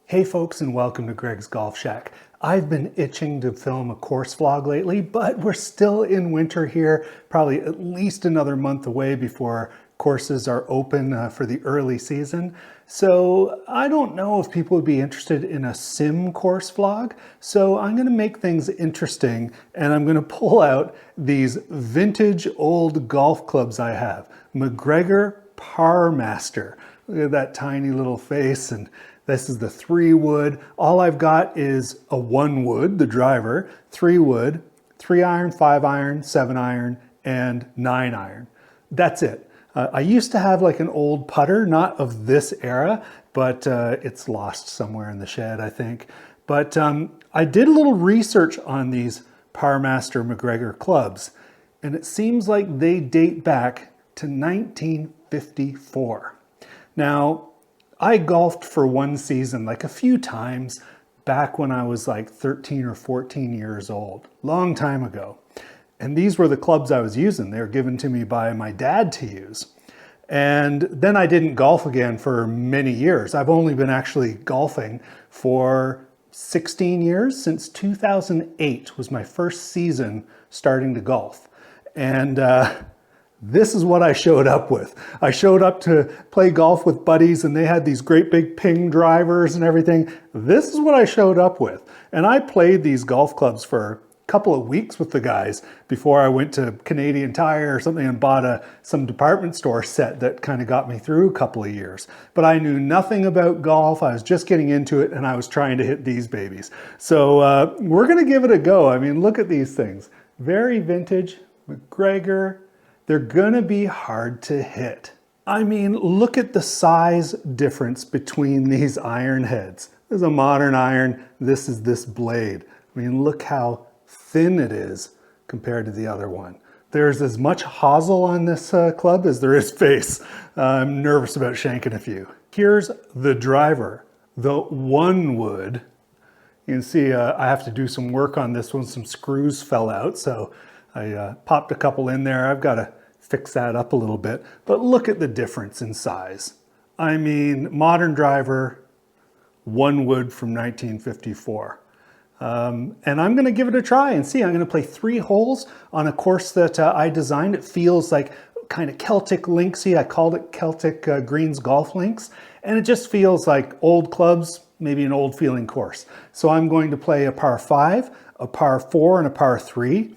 Hey folks, and welcome to Greg's Golf Shack. I've been itching to film a course vlog lately, but we're still in winter here, probably at least another month away before courses are open for the early season. So I don't know if people would be interested in a sim course vlog. So I'm gonna make things interesting and I'm gonna pull out these vintage old golf clubs I have. MacGregor Par Master. Look at that tiny little face, and this is the 3-wood. All I've got is a 1-wood, the driver, 3-wood, 3-iron, 5-iron, 7-iron, and 9-iron. That's it. I used to have like an old putter, not of this era, but it's lost somewhere in the shed, I think. But I did a little research on these Par Master MacGregor clubs, and it seems like they date back to 1954. Now, I golfed for one season, like a few times, back when I was like 13 or 14 years old, long time ago. And these were the clubs I was using. They were given to me by my dad to use. And then I didn't golf again for many years. I've only been actually golfing for 16 years. Since 2008 was my first season starting to golf. And this is what I showed up with. I showed up to play golf with buddies and they had these great big ping drivers and everything. This is what I showed up with. And I played these golf clubs for a couple of weeks with the guys before I went to Canadian Tire or something and bought some department store set that kind of got me through a couple of years. But I knew nothing about golf. I was just getting into it and I was trying to hit these babies. So we're gonna give it a go. I mean, look at these things. Very vintage, MacGregor. They're gonna be hard to hit. I mean, look at the size difference between these iron heads. This is a modern iron, this is this blade. I mean, look how thin it is compared to the other one. There's as much hosel on this club as there is face. I'm nervous about shanking a few. Here's the driver, the 1-wood. You can see I have to do some work on this one. Some screws fell out, so I popped a couple in there. I've got to fix that up a little bit, but look at the difference in size. I mean, modern driver, 1-wood from 1954. And I'm gonna give it a try and see. I'm gonna play 3 holes on a course that I designed. It feels like kind of Celtic Linksy. I called it Celtic Greens Golf Links. And it just feels like old clubs, maybe an old feeling course. So I'm going to play a par 5, a par 4, and a par 3.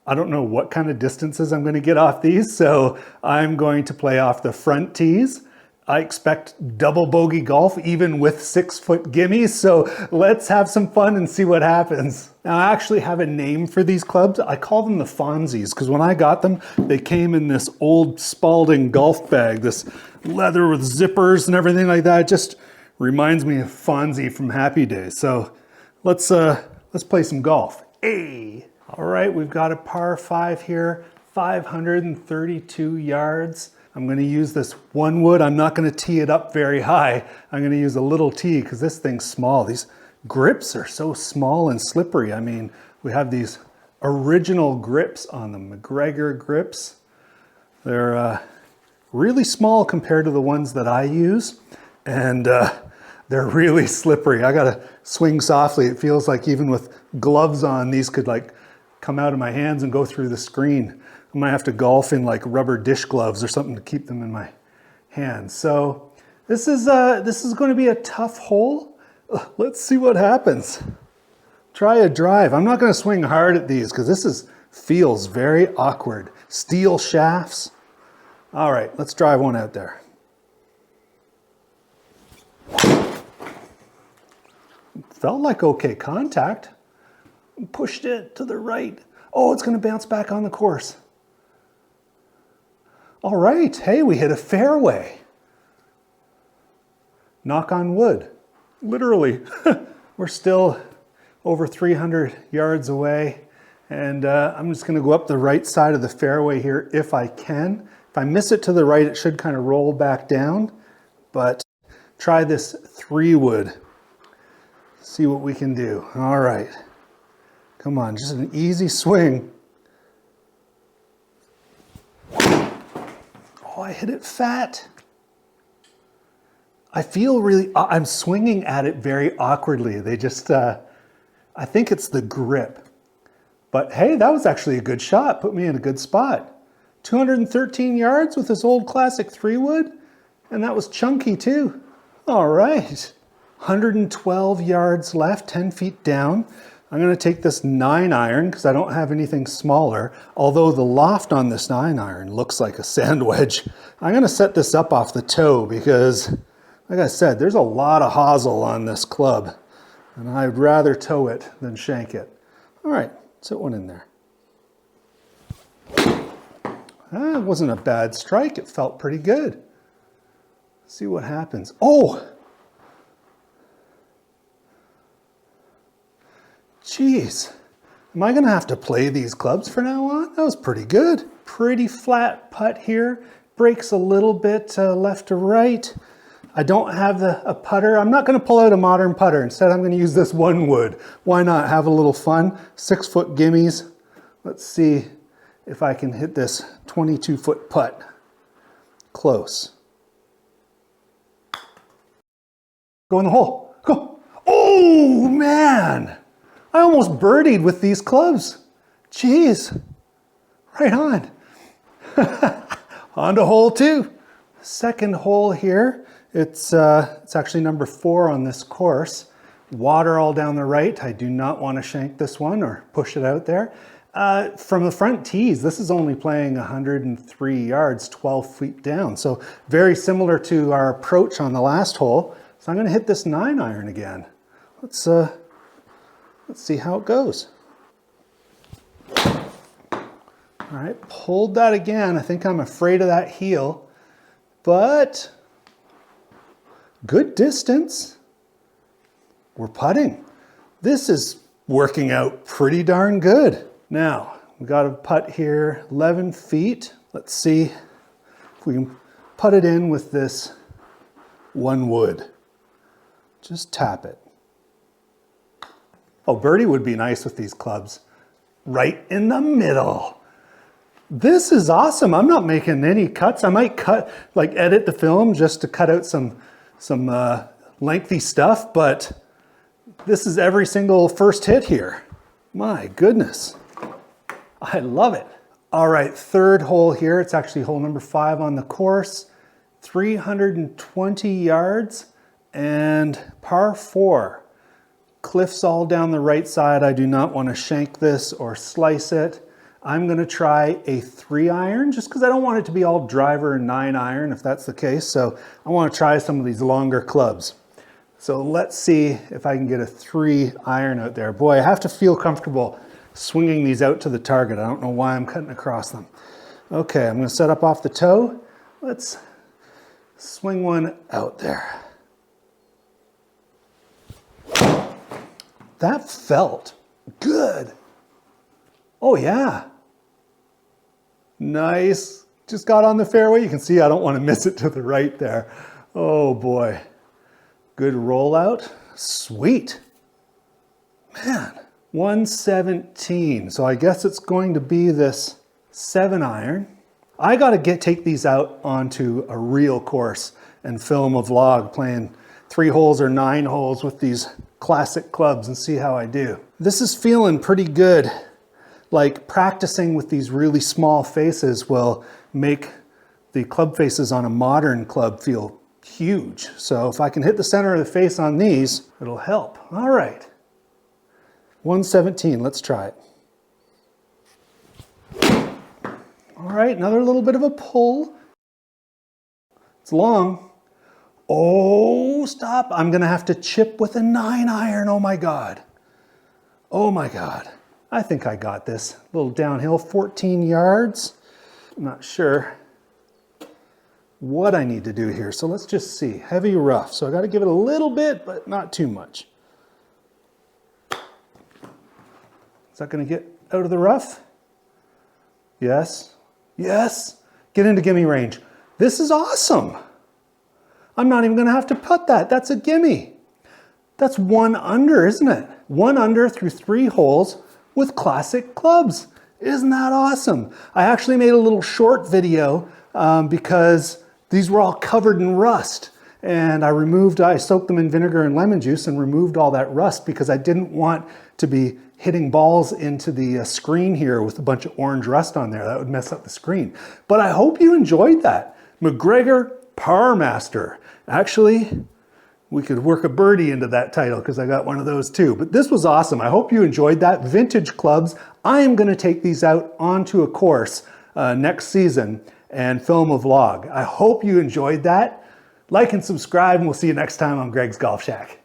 I don't know what kind of distances I'm going to get off these, so I'm going to play off the front tees. I expect double bogey golf, even with 6-foot gimmies, so let's have some fun and see what happens. Now, I actually have a name for these clubs. I call them the Fonzies, because when I got them, they came in this old Spalding golf bag, this leather with zippers and everything like that. It just reminds me of Fonzie from Happy Days. So let's play some golf. Hey! All right, we've got a par 5 here, 532 yards. I'm gonna use this 1-wood. I'm not gonna tee it up very high. I'm gonna use a little tee because this thing's small. These grips are so small and slippery. I mean, we have these original grips on them, MacGregor grips. They're really small compared to the ones that I use. And they're really slippery. I gotta swing softly. It feels like even with gloves on, these could like come out of my hands and go through the screen. I might have to golf in like rubber dish gloves or something to keep them in my hands. So this is going to be a tough hole. Let's see what happens. Try a drive. I'm not going to swing hard at these because feels very awkward. Steel shafts. All right, let's drive one out there. Felt like okay contact. Pushed it to the right. Oh, it's going to bounce back on the course. All right, hey, we hit a fairway. Knock on wood. Literally. We're still over 300 yards away, and I'm just going to go up the right side of the fairway here if I can. If I miss it to the right, it should kind of roll back down, but try this 3-wood. See what we can do. All right. Come on, just an easy swing. Oh, I hit it fat. I feel really, I'm swinging at it very awkwardly. They just, I think it's the grip. But hey, that was actually a good shot. Put me in a good spot. 213 yards with this old classic 3-wood. And that was chunky too. All right. 112 yards left, 10 feet down. I'm going to take this 9-iron because I don't have anything smaller. Although the loft on this 9-iron looks like a sand wedge. I'm going to set this up off the toe because, like I said, there's a lot of hosel on this club. And I'd rather toe it than shank it. All right, set one in there. That wasn't a bad strike. It felt pretty good. Let's see what happens. Oh! Jeez. Am I going to have to play these clubs from now on? That was pretty good. Pretty flat putt here. Breaks a little bit left to right. I don't have a putter. I'm not going to pull out a modern putter. Instead, I'm going to use this 1-wood. Why not? Have a little fun. 6-foot gimmies. Let's see if I can hit this 22-foot putt. Close. Go in the hole. Go. Oh, man. I almost birdied with these clubs. Jeez. Right on. On to hole 2. Second hole here. It's actually number 4 on this course. Water all down the right. I do not want to shank this one or push it out there. From the front tees, this is only playing 103 yards, 12 feet down. So very similar to our approach on the last hole. So I'm going to hit this 9-iron again. Let's see how it goes. All right, pulled that again. I think I'm afraid of that heel, but good distance. We're putting. This is working out pretty darn good. Now, we got a putt here, 11 feet. Let's see if we can putt it in with this 1-wood. Just tap it. Oh, birdie would be nice with these clubs. Right in the middle. This is awesome. I'm not making any cuts. I might edit the film just to cut out some lengthy stuff, but this is every single first hit here. My goodness. I love it. All right, third hole here. It's actually hole number 5 on the course. 320 yards and par 4. Cliffs all down the right side. I do not want to shank this or slice it. I'm going to try a 3-iron just because I don't want it to be all driver and 9-iron if that's the case. So I want to try some of these longer clubs. So let's see if I can get a 3-iron out there. Boy, I have to feel comfortable swinging these out to the target. I don't know why I'm cutting across them. Okay, I'm going to set up off the toe. Let's swing one out there. That felt good. Oh yeah. Nice. Just got on the fairway. You can see I don't want to miss it to the right there. Oh boy. Good rollout. Sweet. Man, 117. So I guess it's going to be this 7-iron. I got to take these out onto a real course and film a vlog playing 3 holes or 9 holes with these classic clubs and see how I do. This is feeling pretty good. Like practicing with these really small faces will make the club faces on a modern club feel huge. So if I can hit the center of the face on these, it'll help. All right. 117, let's try it. All right, another little bit of a pull. It's long. Oh, stop. I'm going to have to chip with a 9-iron. Oh my God. Oh my God. I think I got this. A little downhill, 14 yards. I'm not sure what I need to do here. So let's just see. Heavy rough. So I got to give it a little bit, but not too much. Is that going to get out of the rough? Yes. Yes. Get into gimme range. This is awesome. I'm not even going to have to putt that. That's a gimme. That's 1 under, isn't it? 1 under through 3 holes with classic clubs. Isn't that awesome? I actually made a little short video because these were all covered in rust. and I soaked them in vinegar and lemon juice and removed all that rust because I didn't want to be hitting balls into the screen here with a bunch of orange rust on there. That would mess up the screen. But I hope you enjoyed that. MacGregor Par Master. Actually, we could work a birdie into that title because I got one of those too. But this was awesome. I hope you enjoyed that. Vintage clubs. I am going to take these out onto a course next season and film a vlog. I hope you enjoyed that. Like and subscribe, and we'll see you next time on Greg's Golf Shack.